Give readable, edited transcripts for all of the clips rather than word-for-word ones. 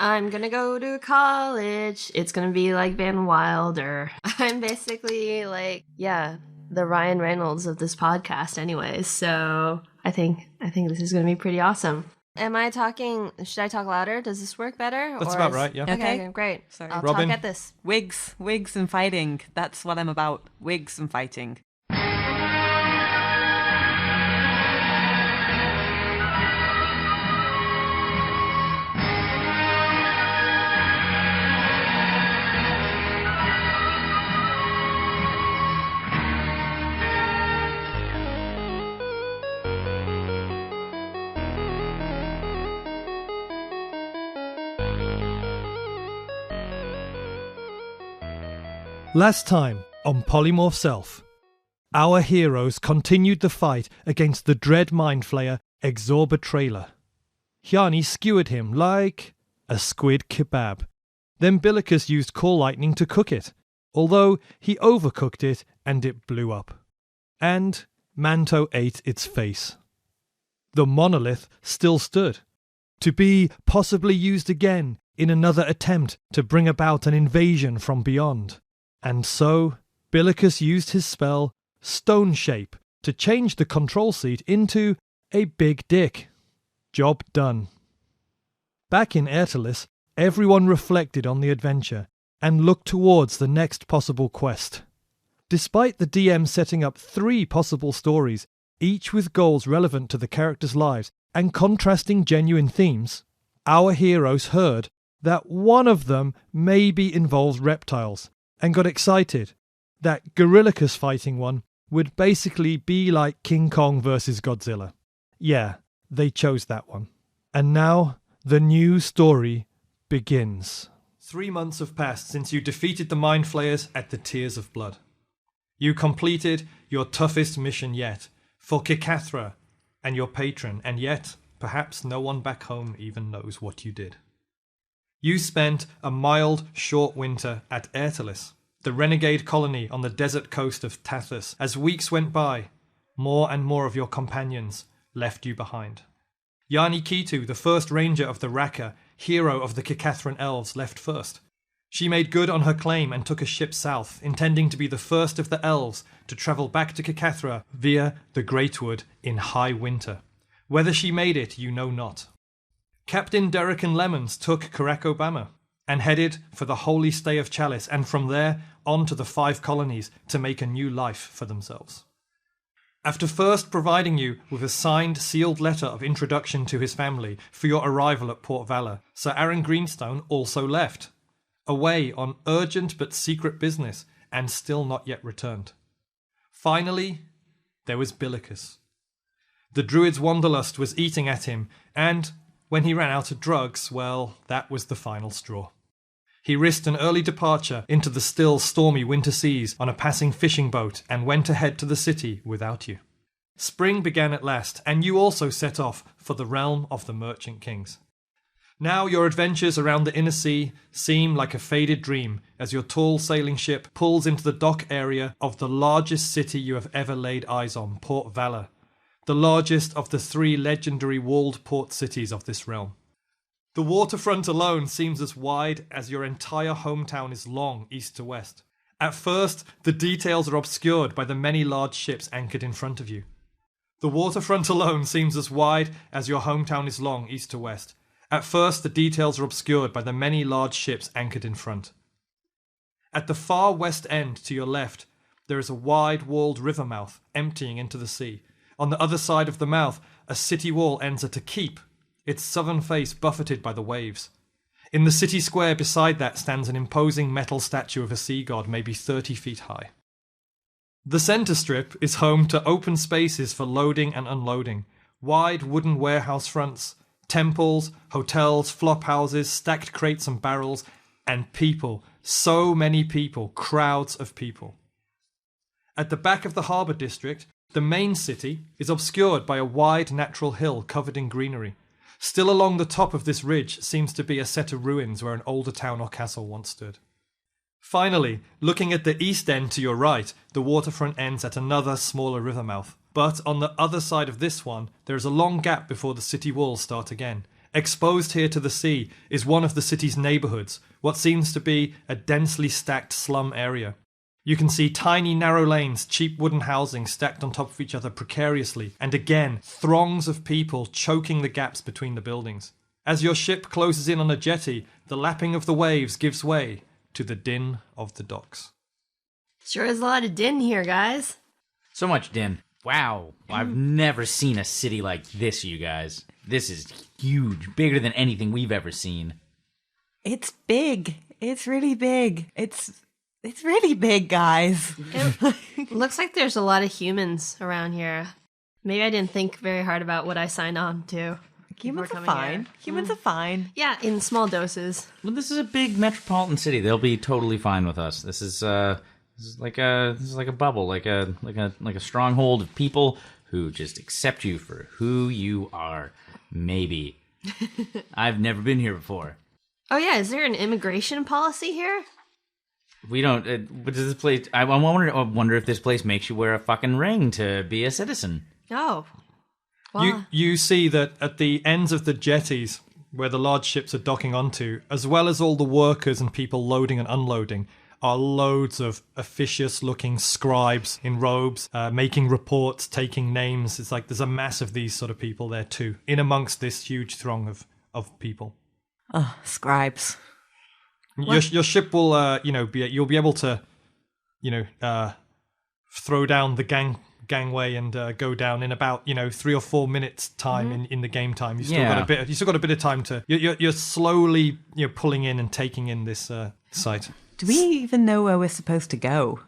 I'm gonna go to college. It's gonna be like Van Wilder. I'm basically like, yeah, the Ryan Reynolds of this podcast anyways. So I think this is gonna be pretty awesome. Am I talking, should I talk louder? Does this work better? That's about right, yeah. Okay, great. Sorry. I'll Robyn? talk at this. Wigs and fighting. That's what I'm about. Wigs and fighting. Last time on Polymorph Self, our heroes continued the fight against the dread mind flayer Exorbitrailer. Hjani skewered him like a squid kebab. Then Billicus used core lightning to cook it, although he overcooked it and it blew up. And Manto ate its face. The monolith still stood, to be possibly used again in another attempt to bring about an invasion from beyond. And so, Billicus used his spell, Stone Shape, to change the control seat into a big dick. Job done. Back in Airtalis, everyone reflected on the adventure and looked towards the next possible quest. Despite the DM setting up 3 possible stories, each with goals relevant to the characters' lives and contrasting genuine themes, our heroes heard that one of them maybe involves reptiles, and got excited that Gorillicus fighting one would basically be like King Kong versus Godzilla. Yeah, they chose that one. And now, the new story begins. 3 months have passed since you defeated the Mind Flayers at the Tears of Blood. You completed your toughest mission yet, for Kikathra and your patron, and yet, perhaps no one back home even knows what you did. You spent a mild, short winter at Airtalis, the renegade colony on the desert coast of Tathus. As weeks went by, more and more of your companions left you behind. Hjani Kitu, the first ranger of the Raka, hero of the Kikathran elves, left first. She made good on her claim and took a ship south, intending to be the first of the elves to travel back to Kikathra via the Greatwood in high winter. Whether she made it, you know not. Captain Derrick and Lemons took Karak Obama and headed for the holy stay of Chalice, and from there on to the 5 colonies to make a new life for themselves. After first providing you with a signed, sealed letter of introduction to his family for your arrival at Port Valor, Sir Aaron Greenstone also left, away on urgent but secret business, and still not yet returned. Finally, there was Billicus. The druid's wanderlust was eating at him, and when he ran out of drugs, well, that was the final straw. He risked an early departure into the still stormy winter seas on a passing fishing boat and went ahead to the city without you. Spring began at last, and you also set off for the realm of the Merchant Kings. Now your adventures around the inner sea seem like a faded dream as your tall sailing ship pulls into the dock area of the largest city you have ever laid eyes on, Port Valor, the largest of the 3 legendary walled port cities of this realm. The waterfront alone seems as wide as your entire hometown is long east to west. At first, the details are obscured by the many large ships anchored in front of you. The waterfront alone seems as wide as your hometown is long east to west. At first, the details are obscured by the many large ships anchored in front. At the far west end to your left, there is a wide-walled river mouth emptying into the sea. On the other side of the mouth, a city wall ends at a keep, its southern face buffeted by the waves. In the city square beside that stands an imposing metal statue of a sea god, maybe 30 feet high. The centre strip is home to open spaces for loading and unloading, wide wooden warehouse fronts, temples, hotels, flop houses, stacked crates and barrels, and people, so many people, crowds of people. At the back of the harbour district, the main city is obscured by a wide natural hill covered in greenery. Still along the top of this ridge seems to be a set of ruins where an older town or castle once stood. Finally, looking at the east end to your right, the waterfront ends at another smaller river mouth. But on the other side of this one, there is a long gap before the city walls start again, Exposed here to the sea is one of the city's neighborhoods, what seems to be a densely stacked slum area. You can see tiny narrow lanes, cheap wooden housing stacked on top of each other precariously, and again, throngs of people choking the gaps between the buildings. As your ship closes in on a jetty, the lapping of the waves gives way to the din of the docks. Sure is a lot of din here, guys. So much din. Wow. I've never seen a city like this, you guys. This is huge. Bigger than anything we've ever seen. It's big. It's really big. It's really big, guys. It looks like there's a lot of humans around here. Maybe I didn't think very hard about what I signed on to. Humans are coming fine. here. Humans are fine. Yeah, in small doses. Well, this is a big metropolitan city. They'll be totally fine with us. This is like a bubble, like a stronghold of people who just accept you for who you are. Maybe. I've never been here before. Oh yeah, is there an immigration policy here? We don't. But does this place? I wonder if this place makes you wear a fucking ring to be a citizen. Oh. Wow. You see that at the ends of the jetties, where the large ships are docking onto, as well as all the workers and people loading and unloading, are loads of officious-looking scribes in robes, making reports, taking names. It's like there's a mass of these sort of people there too, in amongst this huge throng of people. Oh, scribes. Your ship will, you'll be able to, throw down the gangway and go down in about 3 or 4 minutes time in the game time. You still got a bit of time to. You're slowly pulling in and taking in this site. Do we even know where we're supposed to go?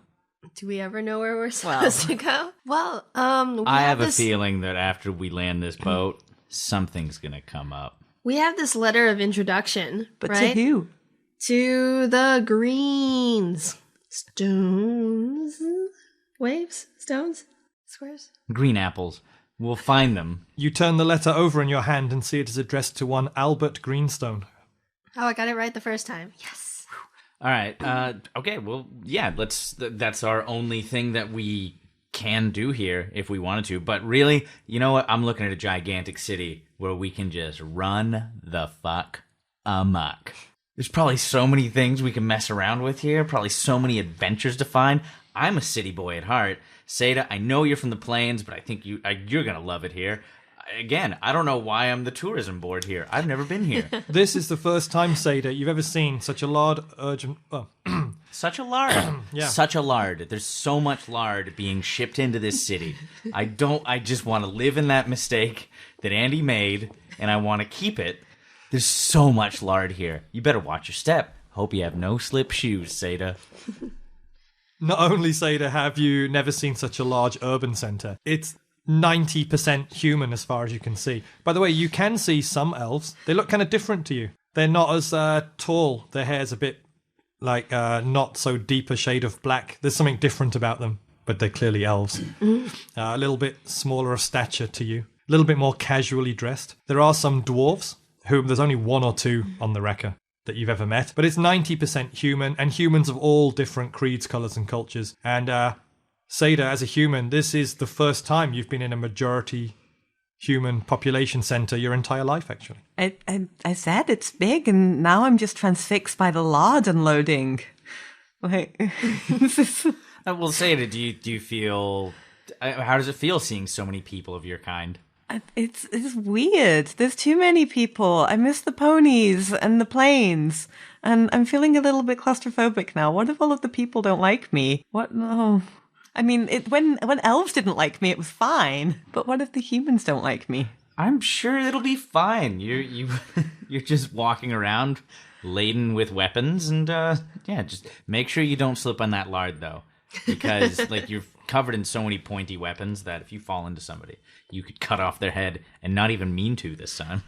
Do we ever know where we're supposed to go? Well, I have a feeling that after we land this boat, something's gonna come up. We have this letter of introduction, But right? to who? To the greens. Stones? Waves? Stones? Squares? Green apples. We'll find them. You turn the letter over in your hand and see it is addressed to one Albert Greenstone. Oh, I got it right the first time. Yes. All right. Okay. Well, yeah. That's our only thing that we can do here if we wanted to. But really, you know what? I'm looking at a gigantic city where we can just run the fuck amok. There's probably so many things we can mess around with here. Probably so many adventures to find. I'm a city boy at heart. Seyda, I know you're from the plains, but I think you're gonna love it here. Again, I don't know why I'm the tourism board here. I've never been here. This is the first time, Seyda, you've ever seen such a Such a lard. Yeah. Such a lard. There's so much lard being shipped into this city. I just want to live in that mistake that Andy made, and I want to keep it. There's so much lard here. You better watch your step. Hope you have no slip shoes, Seyda. Not only, Seyda, have you never seen such a large urban centre, it's 90% human as far as you can see. By the way, you can see some elves. They look kind of different to you. They're not as tall. Their hair's a bit like not so deep a shade of black. There's something different about them, but they're clearly elves. A little bit smaller of stature to you. A little bit more casually dressed. There are some dwarves, whom there's only 1 or 2 on the wrecker that you've ever met. But it's 90% human, and humans of all different creeds, colours and cultures. And Seyda, as a human, this is the first time you've been in a majority human population centre your entire life, actually. I said it's big, and now I'm just transfixed by the lard unloading. Like, this is... Well, Seyda, do you feel... How does it feel seeing so many people of your kind? It's weird. There's too many people. I miss the ponies and the planes. And I'm feeling a little bit claustrophobic now. What if all of the people don't like me? What? No. I mean, when elves didn't like me, it was fine. But what if the humans don't like me? I'm sure it'll be fine. You're just walking around laden with weapons, and just make sure you don't slip on that lard though, because you're covered in so many pointy weapons that if you fall into somebody, you could cut off their head and not even mean to this time.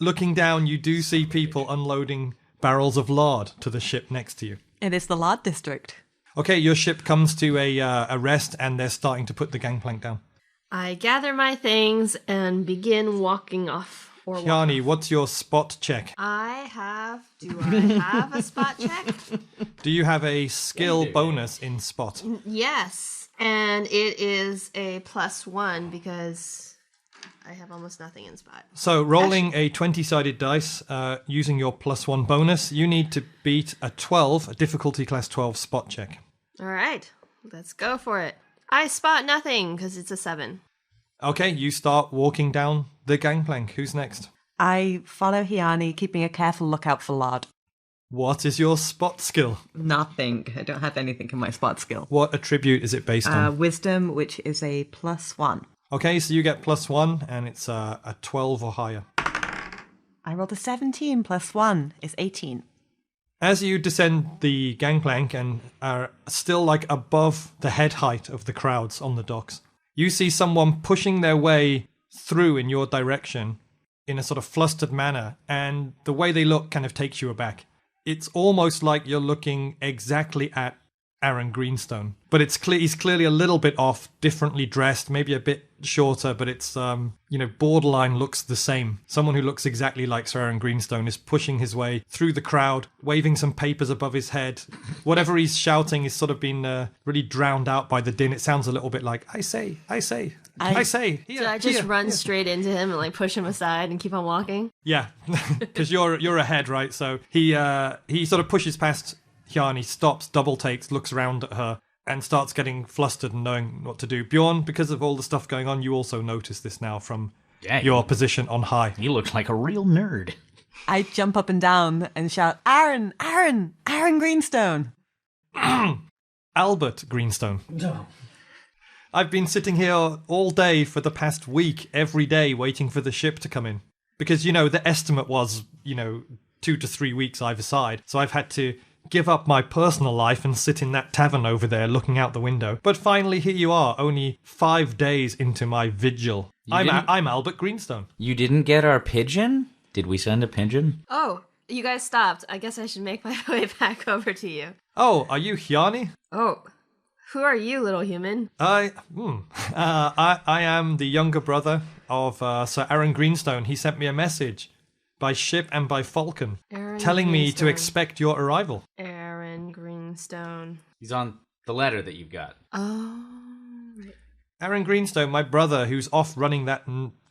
Looking down, you do see people unloading barrels of lard to the ship next to you. It is the lard district. Okay, your ship comes to a rest, and they're starting to put the gangplank down. I gather my things and begin walking off. Hjani, what's your spot check? Do I have a spot check? Do you have a skill bonus in spot? Yes, and it is a +1 because I have almost nothing in spot. So rolling a 20-sided dice, using your +1 bonus, you need to beat a 12, a difficulty class 12 spot check. All right, let's go for it. I spot nothing because it's a 7. Okay, you start walking down the gangplank. Who's next? I follow Hjani, keeping a careful lookout for Lard. What is your spot skill? Nothing. I don't have anything in my spot skill. What attribute is it based on? Wisdom, which is a +1. Okay, so you get +1, and it's a 12 or higher. I rolled a 17 +1 is 18. As you descend the gangplank and are still like above the head height of the crowds on the docks, you see someone pushing their way through in your direction in a sort of flustered manner, and the way they look kind of takes you aback. It's almost like you're looking exactly at Aaron Greenstone, but he's clearly a little bit off, differently dressed, maybe a bit shorter, but it's borderline looks the same. Someone who looks exactly like Sir Aaron Greenstone is pushing his way through the crowd, waving some papers above his head. Whatever he's shouting is sort of been really drowned out by the din. It sounds a little bit like I say. Here, Did I just here, run here. straight into him and like push him aside and keep on walking? Yeah, because you're ahead, right? So he sort of pushes past Hjani, stops, double takes, looks around at her, and starts getting flustered and knowing what to do. Bjorn, because of all the stuff going on, you also notice this now from your position on high. You look like a real nerd. I jump up and down and shout, Aaron Greenstone. Albert Greenstone. I've been sitting here all day for the past week, every day, waiting for the ship to come in. Because, the estimate was, 2 to 3 weeks either side. So I've had to give up my personal life and sit in that tavern over there looking out the window. But finally, here you are, only 5 days into my vigil. I'm Albert Greenstone. You didn't get our pigeon? Did we send a pigeon? Oh, you guys stopped. I guess I should make my way back over to you. Oh, are you Hjani? Oh, who are you, little human? I am the younger brother of Sir Aaron Greenstone. He sent me a message by ship and by falcon, telling me to expect your arrival. Aaron Greenstone. He's on the letter that you've got. Oh, right. Aaron Greenstone, my brother, who's off running that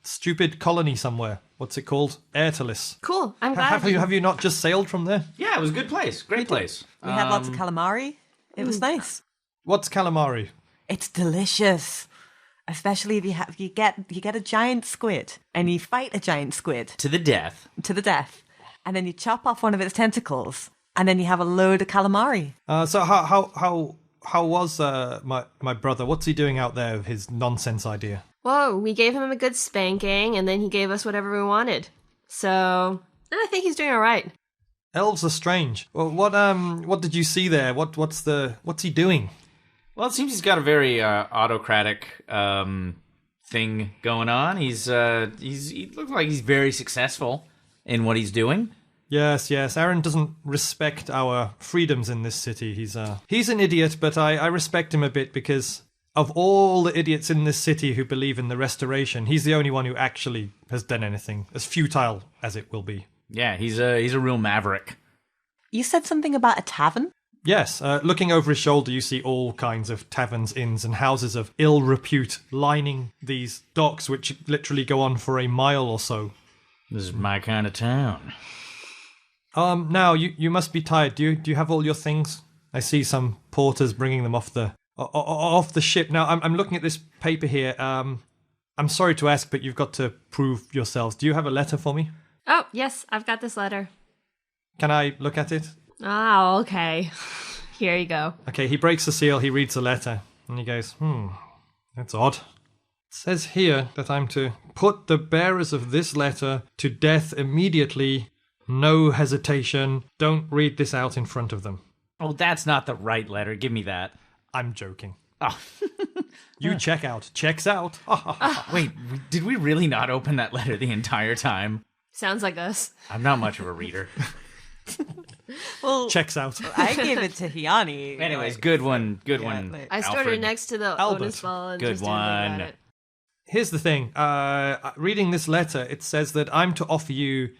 stupid colony somewhere. What's it called? Airtalis. Cool. I'm glad. Have you not just sailed from there? Yeah, it was a good place. Great place. We had lots of calamari. It was nice. What's calamari? It's delicious. Especially if you get a giant squid and you fight a giant squid To the death. and then you chop off one of its tentacles and then you have a load of calamari. So how was my brother? What's he doing out there with his nonsense idea? Well, we gave him a good spanking, and then he gave us whatever we wanted. So, I think he's doing all right. Elves are strange. Well, what did you see there? What's he doing? Well, it seems he's got a very autocratic thing going on. He looks like he's very successful in what he's doing. Yes. Aaron doesn't respect our freedoms in this city. He's an idiot, but I respect him a bit because of all the idiots in this city who believe in the Restoration, he's the only one who actually has done anything, as futile as it will be. Yeah, he's a real maverick. You said something about a tavern? Yes, looking over his shoulder, you see all kinds of taverns, inns, and houses of ill repute lining these docks, which literally go on for a mile or so. This is my kind of town. Now, you must be tired. Do you have all your things? I see some porters bringing them off the ship. Now, I'm looking at this paper here. I'm sorry to ask, but you've got to prove yourselves. Do you have a letter for me? Oh, yes, I've got this letter. Can I look at it? Oh, okay. Here you go. Okay, he breaks the seal, he reads the letter, and he goes, that's odd. It says here that I'm to put the bearers of this letter to death immediately, no hesitation, don't read this out in front of them. Oh, that's not the right letter. Give me that. I'm joking. Oh. You check out. Checks out. Wait, did we really not open that letter the entire time? Sounds like us. I'm not much of a reader. Well, Checks out. I gave it to Hjani. Anyways, good one. Good one. I stored Alfred. it next to the Albert. Onas ball and Good just didn't think about one. it. Here's the thing. Reading this letter, it says that I'm to offer you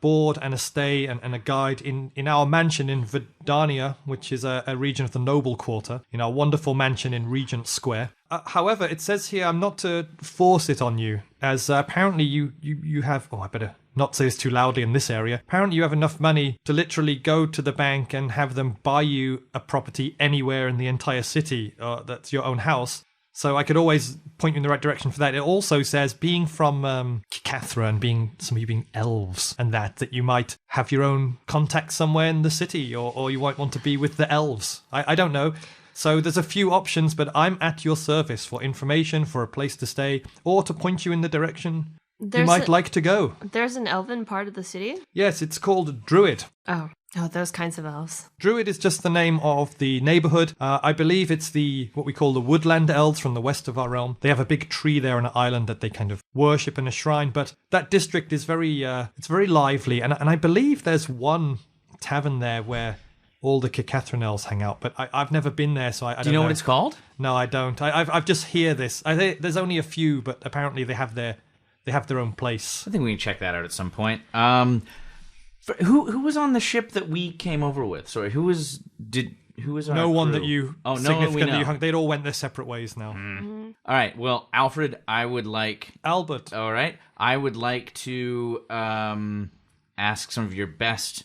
board and a stay and a guide in our mansion in Vidania, which is a region of the noble quarter, in our wonderful mansion in Regent Square. However, it says here I'm not to force it on you. as apparently you have... Oh, I better not say this too loudly in this area. Apparently you have enough money to literally go to the bank and have them buy you a property anywhere in the entire city that's your own house. So I could always point you in the right direction for that. It also says, being from Cathra and some of you being elves and that you might have your own contact somewhere in the city, or you might want to be with the elves. I don't know. So there's a few options, but I'm at your service for information, for a place to stay, or to point you in the direction you might like to go. There's an elven part of the city? Yes, it's called Druid. Oh, those kinds of elves. Druid is just the name of the neighborhood. I believe it's what we call the woodland elves from the west of our realm. They have a big tree there on an island that they kind of worship in a shrine. But that district is it's very lively. And I believe there's one tavern there where all the Cacathran elves hang out. But I've never been there, so I don't know. Do you know what it's called? No, I don't. I've just hear this. I think there's only a few, but apparently they have their own place. I think we can check that out at some point. Who was on the ship that we came over with? Sorry, who was our no one crew? that you no significantly one we know. hung. They'd all went their separate ways now. All right. Well, Alfred, I would like Albert. All right. I would like to ask some of your best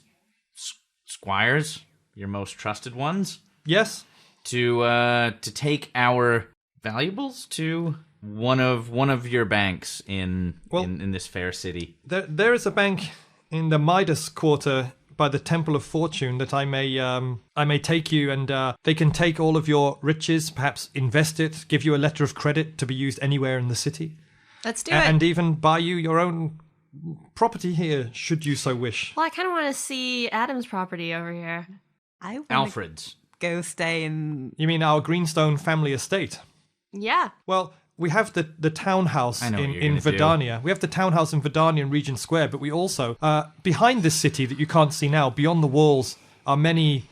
squires, your most trusted ones. Yes. To take our valuables to one of your banks in this fair city. There is a bank in the Midas Quarter by the Temple of Fortune that I may take you, and they can take all of your riches, perhaps invest it, give you a letter of credit to be used anywhere in the city. Let's do it. And even buy you your own property here, should you so wish. Well, I kind of want to see Adam's property over here. I want Alfred's. go stay in... You mean our Greenstone family estate? Yeah. Well, we have the townhouse in Verdania. We have the townhouse in Verdania in Regent Square, but we also, behind this city that you can't see now, beyond the walls, are many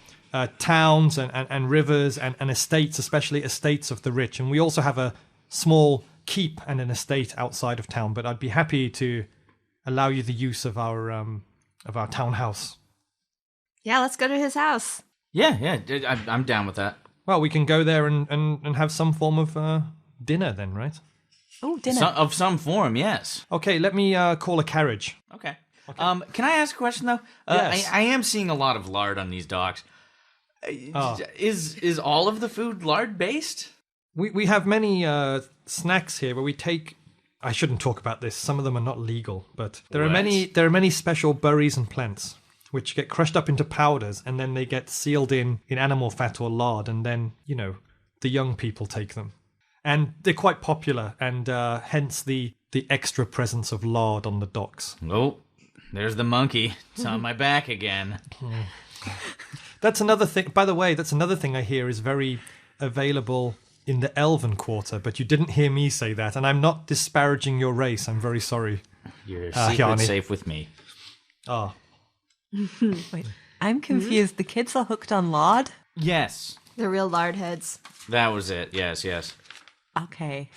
towns and rivers and estates, especially estates of the rich. And we also have a small keep and an estate outside of town, but I'd be happy to allow you the use of our townhouse. Yeah, let's go to his house. Yeah, I'm down with that. Well, we can go there and have some form of dinner then, right? Oh, dinner. Of some form, yes. Okay, let me call a carriage. Okay. Can I ask a question, though? Yes. I am seeing a lot of lard on these docks. Is all of the food lard-based? We have many snacks here where we take... I shouldn't talk about this. Some of them are not legal, but there are many special berries and plants which get crushed up into powders, and then they get sealed in animal fat or lard, and then, the young people take them. And they're quite popular, and hence the extra presence of lard on the docks. Oh, there's the monkey. It's on my back again. That's another thing. By the way, that's another thing I hear is very available in the Elven Quarter, but you didn't hear me say that, and I'm not disparaging your race. I'm very sorry. Your secret's Hjani. safe with me. Ah. Wait, I'm confused. The kids are hooked on lard? Yes. The real Lardheads. That was it. Yes. Okay.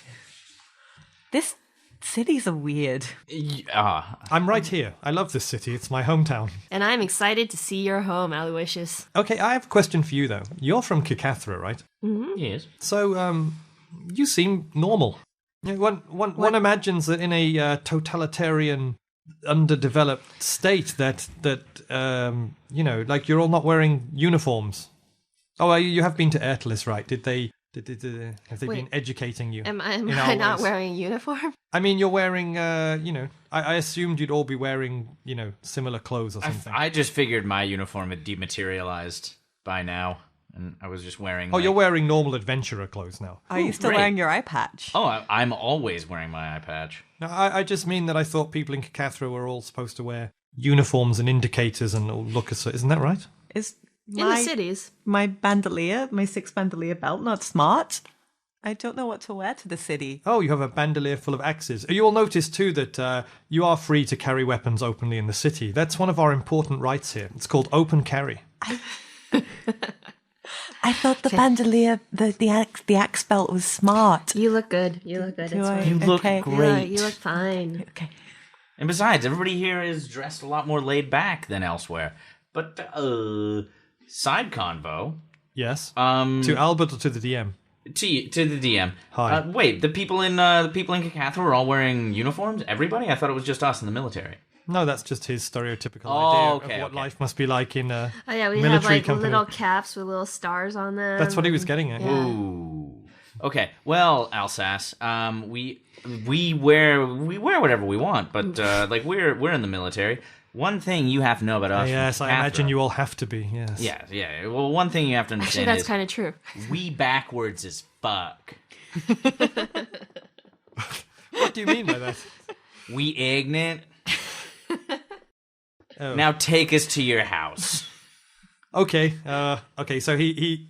This cities are weird. I'm right here. I love this city. It's my hometown. And I'm excited to see your home, Aloysius. Okay, I have a question for you, though. You're from Cacathra, right? Mm-hmm. Yes. So, you seem normal. One imagines that in a totalitarian, underdeveloped state that like you're all not wearing uniforms. Oh, you have been to Ertelis, right? Have they been educating you? Am I not wearing a uniform? I mean, you're wearing, I assumed you'd all be wearing, similar clothes or something. I just figured my uniform had dematerialized by now, and I was just wearing... Oh, you're wearing normal adventurer clothes now. Are you still wearing your eye patch? Oh, I'm always wearing my eye patch. No, I just mean that I thought people in Cacathra were all supposed to wear uniforms and indicators and look as... Isn't that right? In the cities. My bandolier, my 6 bandolier belt, not smart. I don't know what to wear to the city. Oh, you have a bandolier full of axes. You will notice, too, that you are free to carry weapons openly in the city. That's one of our important rights here. It's called open carry. I thought the bandolier, the axe belt was smart. You look good. It's fine. You look great. Yeah, you look fine. Okay. And besides, everybody here is dressed a lot more laid back than elsewhere. But, side convo. Yes. To Albert or to the DM? To the DM. Hi. Wait, the people in Kakatha were all wearing uniforms? Everybody? I thought it was just us in the military. No, that's just his stereotypical idea okay, of what life must be like in a Oh yeah, we military have like company. little caps with little stars on them. That's what he was getting at. Yeah. Ooh. Okay. Well, Alsace, we wear whatever we want, but like we're in the military. One thing you have to know about us. Yes, I imagine you all have to be. Yes. Yeah. Well, one thing you have to Actually, understand that's kind of true. we backwards as fuck. What do you mean by that? We ignorant. Oh. Now take us to your house. Okay. So he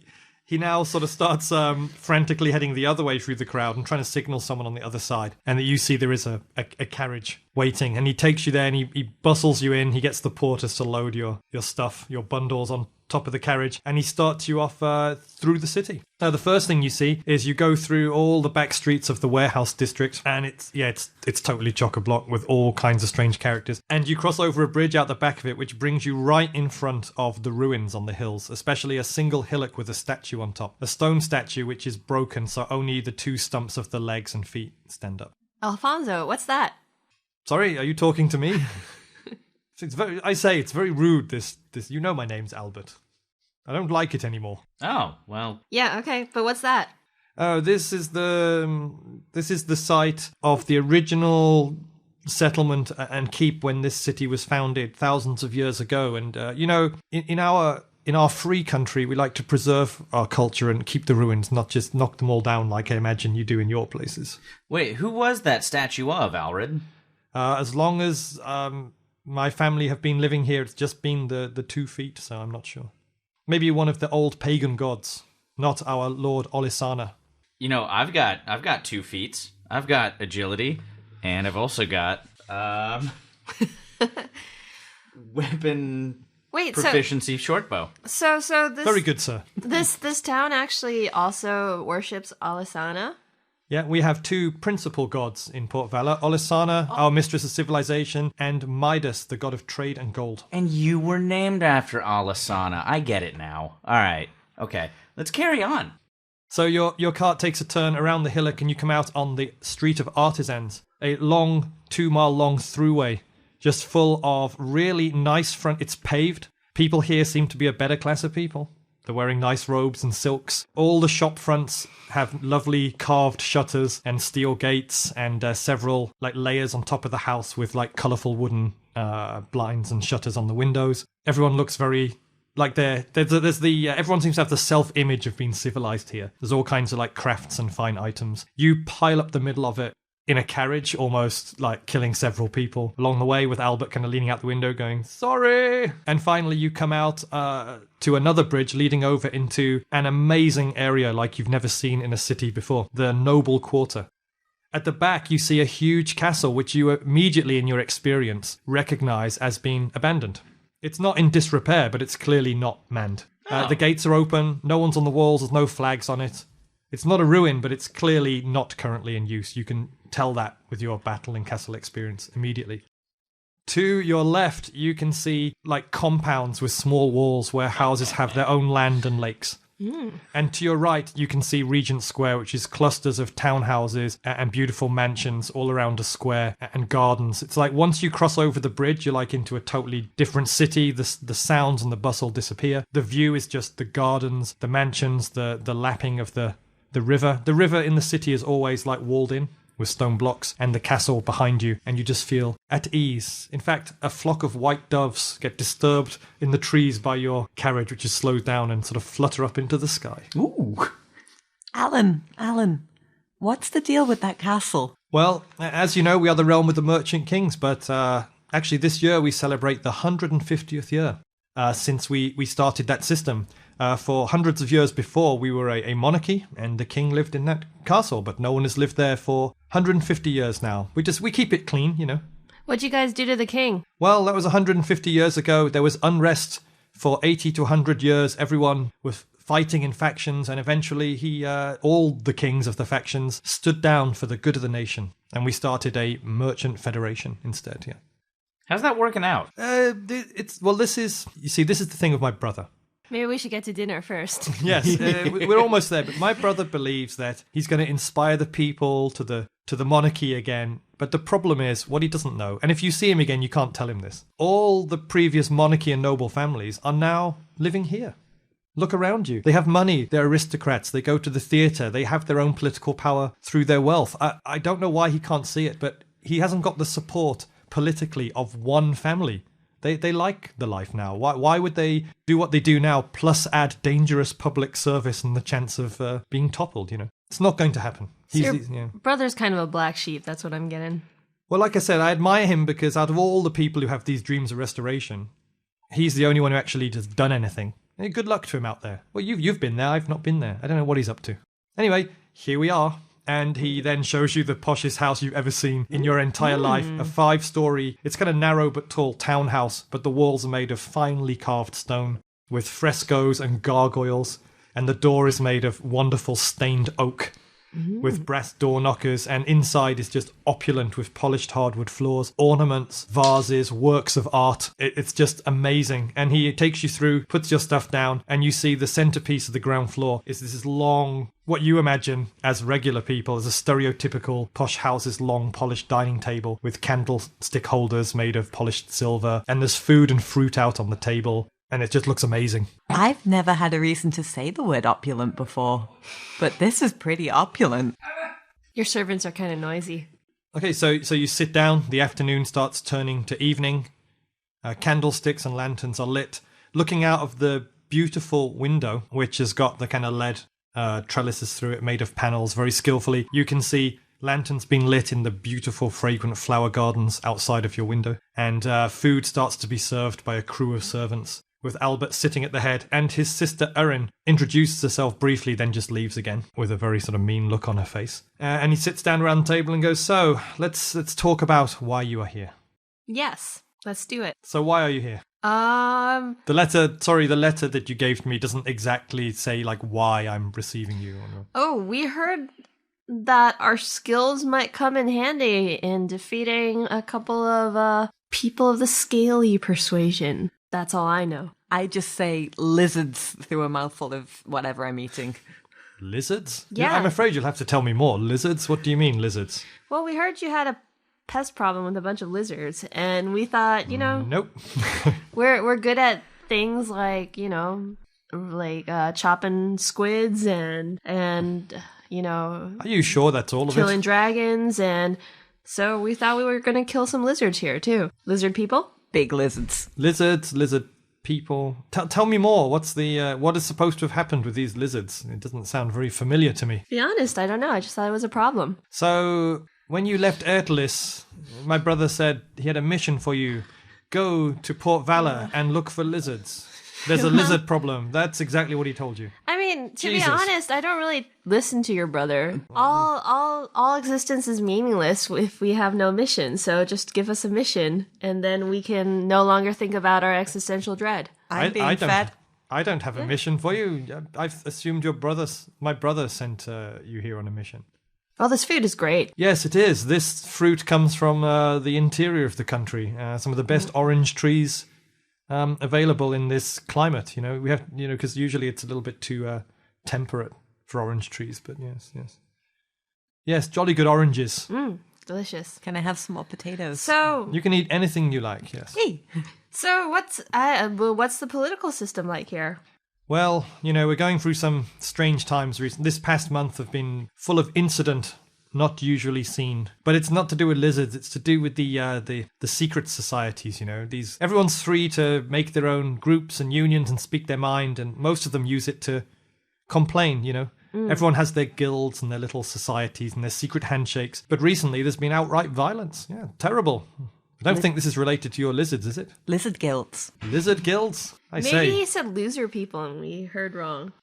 now sort of starts frantically heading the other way through the crowd and trying to signal someone on the other side. And that you see there is a carriage waiting, and he takes you there and he bustles you in. He gets the porters to load your stuff, your bundles on top of the carriage, and he starts you off through the city. Now, the first thing you see is you go through all the back streets of the warehouse district, and it's totally chock-a-block with all kinds of strange characters. And you cross over a bridge out the back of it, which brings you right in front of the ruins on the hills, especially a single hillock with a statue on top. A stone statue which is broken, so only the two stumps of the legs and feet stand up. Alfonso, what's that? Sorry, are you talking to me? It's very rude, this you know my name's Albert. I don't like it anymore. Oh, well. Yeah, okay, but what's that? Oh, this is the site of the original settlement and keep when this city was founded thousands of years ago. And in our free country, we like to preserve our culture and keep the ruins, not just knock them all down like I imagine you do in your places. Wait, who was that statue of, Alred? As long as my family have been living here, it's just been the 2 feet, so I'm not sure. Maybe one of the old pagan gods, not our Lord Olisana. You know, I've got 2 feet. I've got agility, and I've also got weapon proficiency shortbow. So this Very good, sir. This town actually also worships Alisana. Yeah, we have 2 principal gods in Port Valor. Olisana, our mistress of civilization, and Midas, the god of trade and gold. And you were named after Alisana. I get it now. All right. Okay. Let's carry on. So your cart takes a turn around the hillock and you come out on the Street of Artisans, a long, 2-mile-long throughway, just full of really nice front... It's paved. People here seem to be a better class of people. They're wearing nice robes and silks. All the shop fronts have lovely carved shutters and steel gates and several layers on top of the house with colourful wooden blinds and shutters on the windows. Everyone looks very everyone seems to have the self-image of being civilized here. There's all kinds of crafts and fine items. You pile up the middle of it in a carriage, almost killing several people along the way, with Albert kind of leaning out the window going, sorry! And finally you come out to another bridge leading over into an amazing area like you've never seen in a city before, the Noble Quarter. At the back you see a huge castle which you immediately in your experience recognize as being abandoned. It's not in disrepair, but it's clearly not manned. The gates are open, no one's on the walls, there's no flags on it. It's not a ruin, but it's clearly not currently in use. You can tell that with your battle and castle experience immediately. To your left, you can see compounds with small walls where houses have their own land and lakes. And to your right, you can see Regent Square, which is clusters of townhouses and beautiful mansions all around a square and gardens. It's once you cross over the bridge, you're into a totally different city. The sounds and the bustle disappear. The view is just the gardens, the mansions, the lapping of the river. The river in the city is always walled in with stone blocks, and the castle behind you, and you just feel at ease. In fact, a flock of white doves get disturbed in the trees by your carriage, which is slowed down and sort of flutter up into the sky. Ooh. Alan, what's the deal with that castle? Well, as you know, we are the realm of the Merchant Kings, but actually this year we celebrate the 150th year since we started that system. For hundreds of years before, we were a monarchy, and the king lived in that castle, but no one has lived there for 150 years now. We keep it clean, you know. What'd you guys do to the king? Well, that was 150 years ago. There was unrest for 80 to 100 years. Everyone was fighting in factions, and eventually all the kings of the factions stood down for the good of the nation, and we started a merchant federation instead, yeah. How's that working out? This is the thing with my brother. Maybe we should get to dinner first. Yes, we're almost there. But my brother believes that he's going to inspire the people to the monarchy again. But the problem is what he doesn't know. And if you see him again, you can't tell him this. All the previous monarchy and noble families are now living here. Look around you. They have money. They're aristocrats. They go to the theatre. They have their own political power through their wealth. I don't know why he can't see it, but he hasn't got the support politically of one family. They like the life now. Why would they do what they do now, plus add dangerous public service and the chance of being toppled, It's not going to happen. Brother's kind of a black sheep, that's what I'm getting. Well, like I said, I admire him because out of all the people who have these dreams of restoration, he's the only one who actually has done anything. Good luck to him out there. Well, you've been there. I've not been there. I don't know what he's up to. Anyway, here we are. And he then shows you the poshest house you've ever seen in your entire life. A 5-story, it's kind of narrow but tall townhouse, but the walls are made of finely carved stone with frescoes and gargoyles. And the door is made of wonderful stained oak with brass door knockers. And inside is just opulent with polished hardwood floors, ornaments, vases, works of art. It's just amazing. And he takes you through, puts your stuff down, and you see the centerpiece of the ground floor is this long, what you imagine as regular people, as a stereotypical posh house's long polished dining table with candlestick holders made of polished silver. And there's food and fruit out on the table. And it just looks amazing. I've never had a reason to say the word opulent before, but this is pretty opulent. Your servants are kind of noisy. Okay, so you sit down. The afternoon starts turning to evening. Candlesticks and lanterns are lit. Looking out of the beautiful window, which has got the kind of lead trellises through it, made of panels very skillfully, you can see lanterns being lit in the beautiful, fragrant flower gardens outside of your window. And food starts to be served by a crew of servants, with Albert sitting at the head, and his sister Erin introduces herself briefly, then just leaves again, with a very sort of mean look on her face. And he sits down around the table and goes, so, let's talk about why you are here. Yes, let's do it. So why are you here? The letter that you gave to me doesn't exactly say, why I'm receiving you. Oh, we heard that our skills might come in handy in defeating a couple of people of the scaly persuasion. That's all I know. I just say lizards through a mouthful of whatever I'm eating. Lizards? Yeah. I'm afraid you'll have to tell me more. Lizards? What do you mean, lizards? Well, we heard you had a pest problem with a bunch of lizards, and we thought, Nope. we're good at things like, chopping squids and Are you sure that's all of it? killing dragons, and so we thought we were going to kill some lizards here, too. Lizard people? Big lizards. Lizards, lizard people. Tell me more. What's what is supposed to have happened with these lizards? It doesn't sound very familiar to me. To be honest, I don't know. I just thought it was a problem. So, when you left Ertelis, my brother said he had a mission for you. Go to Port Valor and look for lizards. There's a lizard problem. That's exactly what he told you. I mean, to Jesus. be honest, I don't really listen to your brother. All existence is meaningless if we have no mission. So just give us a mission, and then we can no longer think about our existential dread. I'm being fed. I don't have a mission for you. I've assumed my brother sent you here on a mission. Well, this food is great. Yes, it is. This fruit comes from the interior of the country. Some of the best orange trees available in this climate. We have, because usually it's a little bit too temperate for orange trees. But yes, jolly good oranges. Delicious. Can I have some more potatoes? So You can eat anything you like. Yes. Hey. So what's the political system like here? Well, we're going through some strange times recently. This past month have been full of incident not usually seen. But it's not to do with lizards, it's to do with the secret societies, Everyone's free to make their own groups and unions and speak their mind, and most of them use it to complain, Everyone has their guilds and their little societies and their secret handshakes. But recently there's been outright violence. Yeah, terrible. I don't think this is related to your lizards, is it? Lizard guilds. Lizard guilds? Maybe he said loser people and we heard wrong.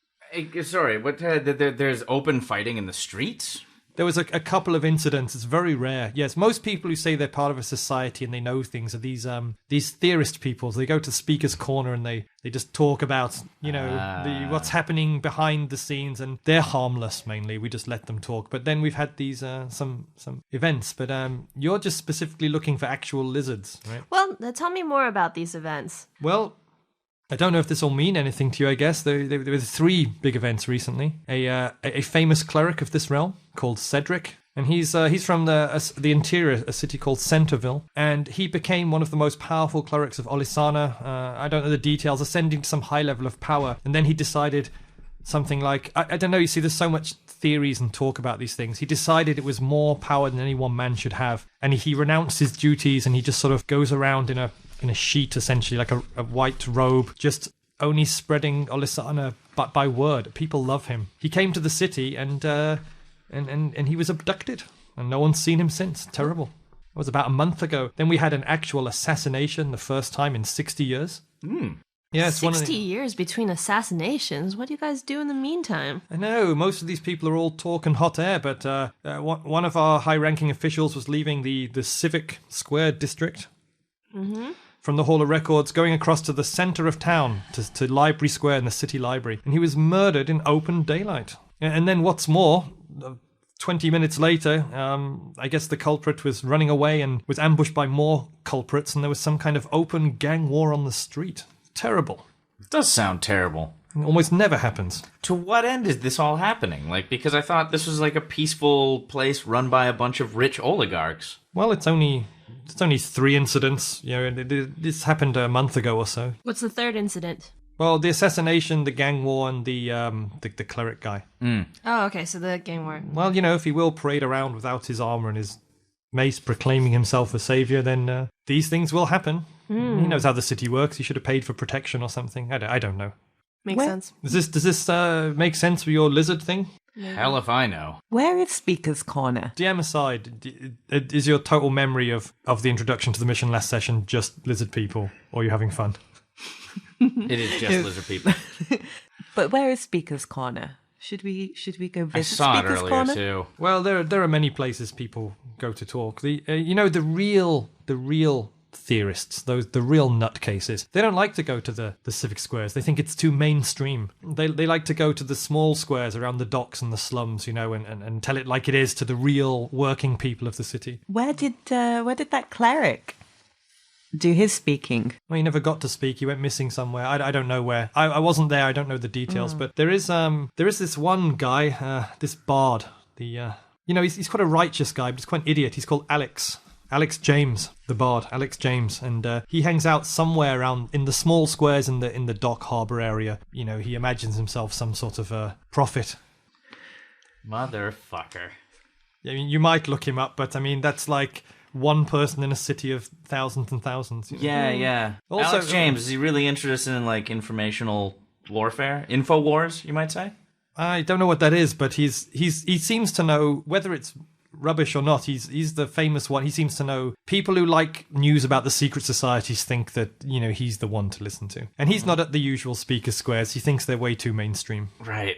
Sorry, what? There's open fighting in the streets? There was a couple of incidents. It's very rare. Yes, most people who say they're part of a society and they know things are these theorist people. They go to Speaker's Corner and they just talk about, what's happening behind the scenes, and they're harmless mainly. We just let them talk. But then we've had these some events. But you're just specifically looking for actual lizards, right? Well, tell me more about these events. Well, I don't know if this will mean anything to you, I guess. There were 3 big events recently. A famous cleric of this realm called Cedric. And he's from the interior, a city called Centerville. And he became one of the most powerful clerics of Olisana. I don't know the details, ascending to some high level of power. And then he decided something like, I don't know, you see, there's so much theories and talk about these things. He decided it was more power than any one man should have. And he renounced his duties and he just sort of goes around in a sheet, essentially, like a white robe, just only spreading Olisana but by word. People love him. He came to the city and he was abducted, and no one's seen him since. Terrible. It was about a month ago. Then we had an actual assassination, the first time in 60 years. Yeah, it's 60 years between assassinations? What do you guys do in the meantime? I know, most of these people are all talk and hot air, but one of our high-ranking officials was leaving the Civic Square district from the Hall of Records, going across to the center of town, to Library Square in the city library, and he was murdered in open daylight. And then what's more, 20 minutes later, I guess the culprit was running away and was ambushed by more culprits, and there was some kind of open gang war on the street. Terrible. It does sound terrible. It almost never happens. To what end is this all happening? Like, because I thought this was like a peaceful place run by a bunch of rich oligarchs. Well, it's only 3 incidents. You know, this happened a month ago or so. What's the 3rd incident? Well, the assassination, the gang war, and the cleric guy. Oh, okay, so the gang war. Well, you know, if he will parade around without his armor and his mace proclaiming himself a savior, then these things will happen. He knows how the city works. He should have paid for protection or something. I don't know. Makes sense. Does this make sense for your lizard thing? Hell if I know. Where is Speaker's Corner? DM aside, is your total memory of the introduction to the mission last session just lizard people, or are you having fun? It is just lizard people. But where is Speaker's Corner? Should we go visit I saw it Speaker's earlier Corner? too. Well, there are many places people go to talk. The real theorists, the real nutcases, they don't like to go to the civic squares. They think it's too mainstream. They like to go to the small squares around the docks and the slums, you know, and tell it like it is to the real working people of the city. Where did that cleric do his speaking? Well, he never got to speak. He went missing somewhere. I don't know where. I wasn't there. I don't know the details. But there is this one guy, this bard. He's quite a righteous guy, but he's quite an idiot. He's called Alex James, the bard, Alex James, and he hangs out somewhere around in the small squares in the dock harbor area. You know, he imagines himself some sort of prophet. Motherfucker. I mean, you might look him up, but I mean, that's like one person in a city of thousands and thousands. You know? Yeah. Also, Alex James, is he really interested in like informational warfare? InfoWars, you might say? I don't know what that is, but he seems to know whether it's rubbish or not. He's the famous one. He seems to know people who like news about the secret societies think that, you know, he's the one to listen to. And he's not at the usual speaker squares. He thinks they're way too mainstream. Right.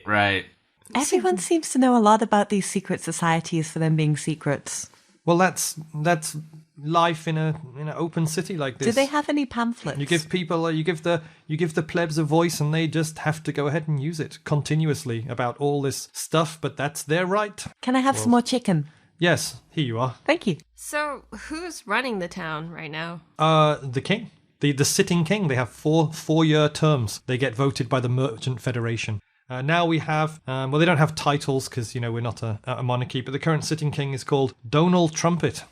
Everyone seems to know a lot about these secret societies for them being secrets. Well, that's life in an open city like this. Do they have any pamphlets? You give people, you give the plebs a voice, and they just have to go ahead and use it continuously about all this stuff. But that's their right. Can I have some more chicken? Yes, here you are. Thank you. So, who's running the town right now? The king, the sitting king. They have 4-year terms. They get voted by the Merchant Federation. Now we have, they don't have titles because, you know, we're not a monarchy, but the current sitting king is called Donald Trumpet.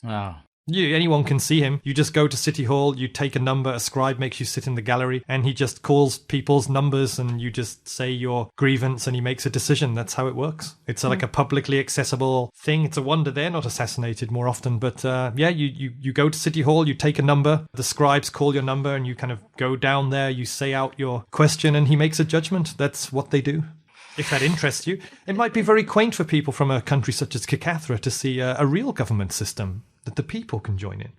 Oh. Anyone can see him. You just go to City Hall, you take a number, a scribe makes you sit in the gallery, and he just calls people's numbers, and you just say your grievance, and he makes a decision. That's how it works. It's like a publicly accessible thing. It's a wonder they're not assassinated more often, but you go to City Hall, you take a number, the scribes call your number, and you kind of go down there, you say out your question, and he makes a judgment. That's what they do. If that interests you. It might be very quaint for people from a country such as Kikathra to see a real government system that the people can join in.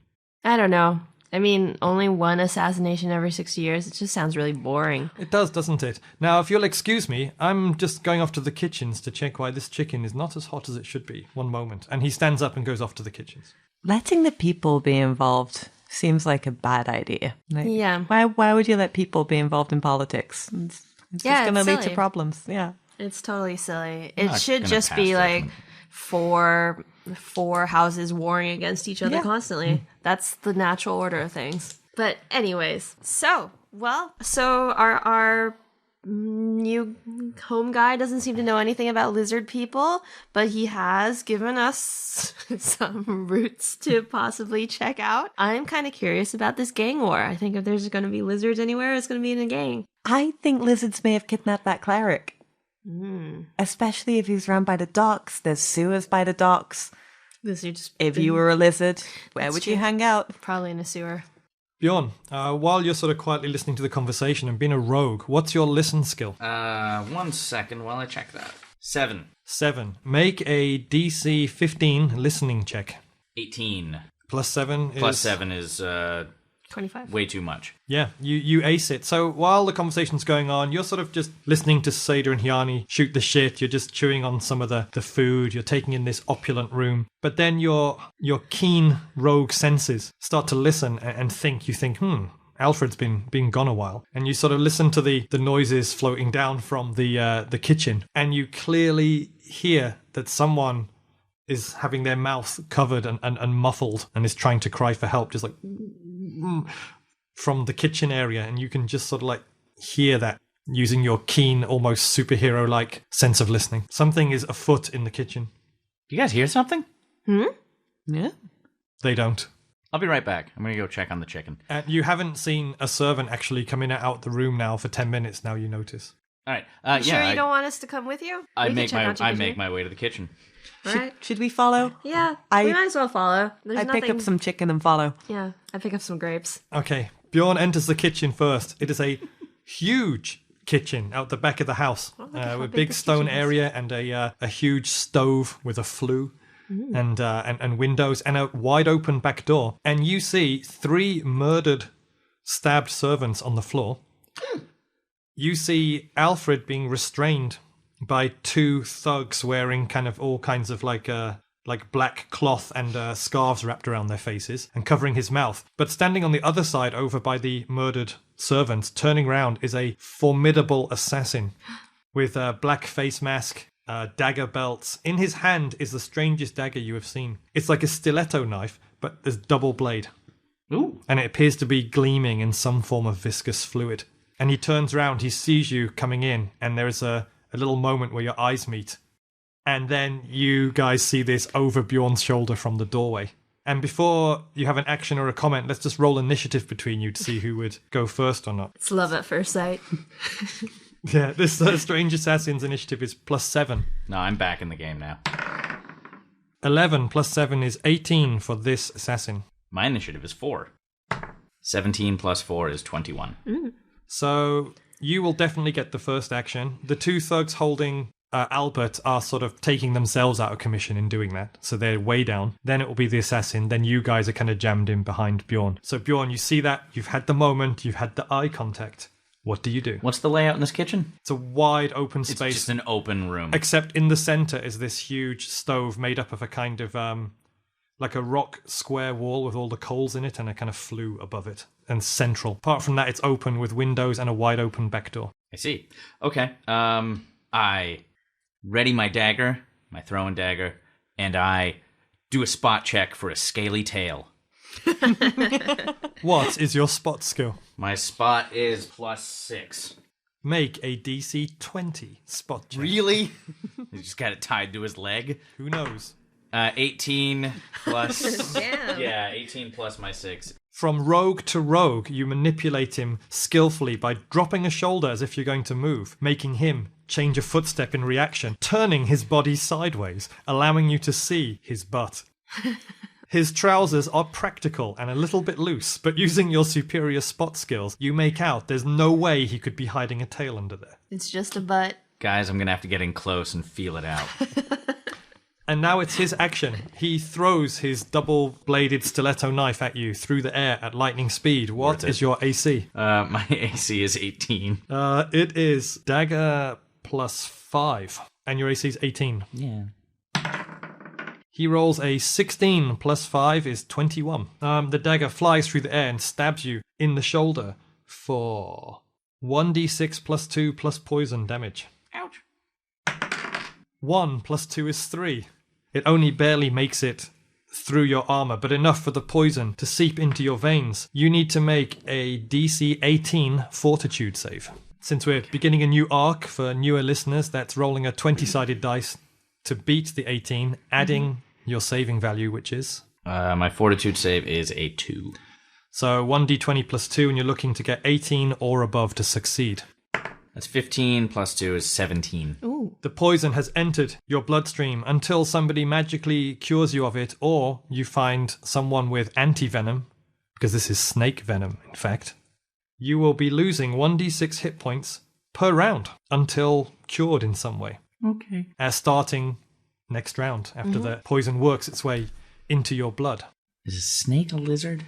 I don't know. I mean, only one assassination every 60 years. It just sounds really boring. It does, doesn't it? Now, if you'll excuse me, I'm just going off to the kitchens to check why this chicken is not as hot as it should be. One moment. And he stands up and goes off to the kitchens. Letting the people be involved seems like a bad idea. Yeah. Why would you let people be involved in politics? It's just going to lead to silly. problems. Yeah. It's totally silly. It Not should gonna just pass be judgment. like four houses warring against each other Yeah. constantly. That's the natural order of things. But anyways, so Well, so our new home guy doesn't seem to know anything about lizard people, but he has given us some routes to possibly check out. I'm kind of curious about this gang war. I think if there's going to be lizards anywhere, it's going to be in a gang. I think lizards may have kidnapped that cleric. Especially if he's around by the docks. There's sewers by the docks. Lizards. If you were a lizard, where would you hang out? Probably in a sewer. Bjorn, while you're sort of quietly listening to the conversation and being a rogue, what's your listen skill? 1 second while I check that. 7. 7. Make a DC 15 listening check. 18. Plus 7 is... Plus 7 is 25. way too much. Yeah, you ace it. So while the conversation's going on, you're sort of just listening to Seyda and Hjani shoot the shit. You're just chewing on some of the food. You're taking in this opulent room. But then your keen rogue senses start to listen and think. You think, Alfred's been gone a while. And you sort of listen to the noises floating down from the kitchen. And you clearly hear that someone is having their mouth covered and muffled and is trying to cry for help, just like from the kitchen area. And you can just sort of like hear that using your keen, almost superhero-like sense of listening. Something is afoot in the kitchen. Do you guys hear something? Yeah. They don't. I'll be right back. I'm going to go check on the chicken. You haven't seen a servant actually come in and out the room now for 10 minutes now, you notice. All right. Sure you don't want us to come with you? I make my way to the kitchen. Right. Should we follow? Yeah, we might as well follow. There's I pick up some chicken and follow. Yeah, I pick up some grapes. Okay, Bjorn enters the kitchen first. It is a huge kitchen out the back of the house with big stone area and a huge stove with a flue and windows and a wide open back door. And you see 3 murdered, stabbed servants on the floor. You see Alfred being restrained by 2 thugs wearing kind of all kinds of like black cloth and scarves wrapped around their faces and covering his mouth. But standing on the other side over by the murdered servants, turning round, is a formidable assassin with a black face mask, dagger belts. In his hand is the strangest dagger you have seen. It's like a stiletto knife, but there's double blade. Ooh. And it appears to be gleaming in some form of viscous fluid. And he turns round, he sees you coming in, and there is a little moment where your eyes meet. And then you guys see this over Bjorn's shoulder from the doorway. And before you have an action or a comment, let's just roll initiative between you to see who would go first or not. It's love at first sight. Yeah, this strange assassin's initiative is +7. No, I'm back in the game now. 11 plus 7 is 18 for this assassin. My initiative is 4. 17 plus 4 is 21. So you will definitely get the first action. The 2 thugs holding Albert are sort of taking themselves out of commission in doing that. So they're way down. Then it will be the assassin. Then you guys are kind of jammed in behind Bjorn. So Bjorn, you see that. You've had the moment. You've had the eye contact. What do you do? What's the layout in this kitchen? It's a wide open space. It's just an open room. Except in the center is this huge stove made up of a kind of like a rock square wall with all the coals in it and a kind of flue above it. And central. Apart from that, it's open with windows and a wide open back door. I see. Okay. I ready my dagger, my throwing dagger, and I do a spot check for a scaly tail. What is your spot skill? My spot is +6. Make a DC 20 spot check. Really? He just got it tied to his leg. Who knows? 18 plus... Damn. Yeah, 18 plus my 6. From rogue to rogue, you manipulate him skillfully by dropping a shoulder as if you're going to move, making him change a footstep in reaction, turning his body sideways, allowing you to see his butt. His trousers are practical and a little bit loose, but using your superior spot skills, you make out there's no way he could be hiding a tail under there. It's just a butt. Guys, I'm going to have to get in close and feel it out. And now it's his action. He throws his double-bladed stiletto knife at you through the air at lightning speed. What is your AC? My AC is 18. It is dagger +5. And your AC is 18. Yeah. He rolls a 16 plus 5 is 21. The dagger flies through the air and stabs you in the shoulder for 1d6 plus 2 plus poison damage. Ouch. 1 plus 2 is 3. It only barely makes it through your armor, but enough for the poison to seep into your veins. You need to make a DC 18 fortitude save. Since we're beginning a new arc for newer listeners, that's rolling a 20-sided dice to beat the 18, adding your saving value, which is? My fortitude save is a 2. So 1d20 plus 2, and you're looking to get 18 or above to succeed. That's 15 plus 2 is 17. Ooh. The poison has entered your bloodstream until somebody magically cures you of it, or you find someone with anti-venom, because this is snake venom, in fact. You will be losing 1d6 hit points per round until cured in some way. Okay. As starting next round, after the poison works its way into your blood. Is a snake a lizard?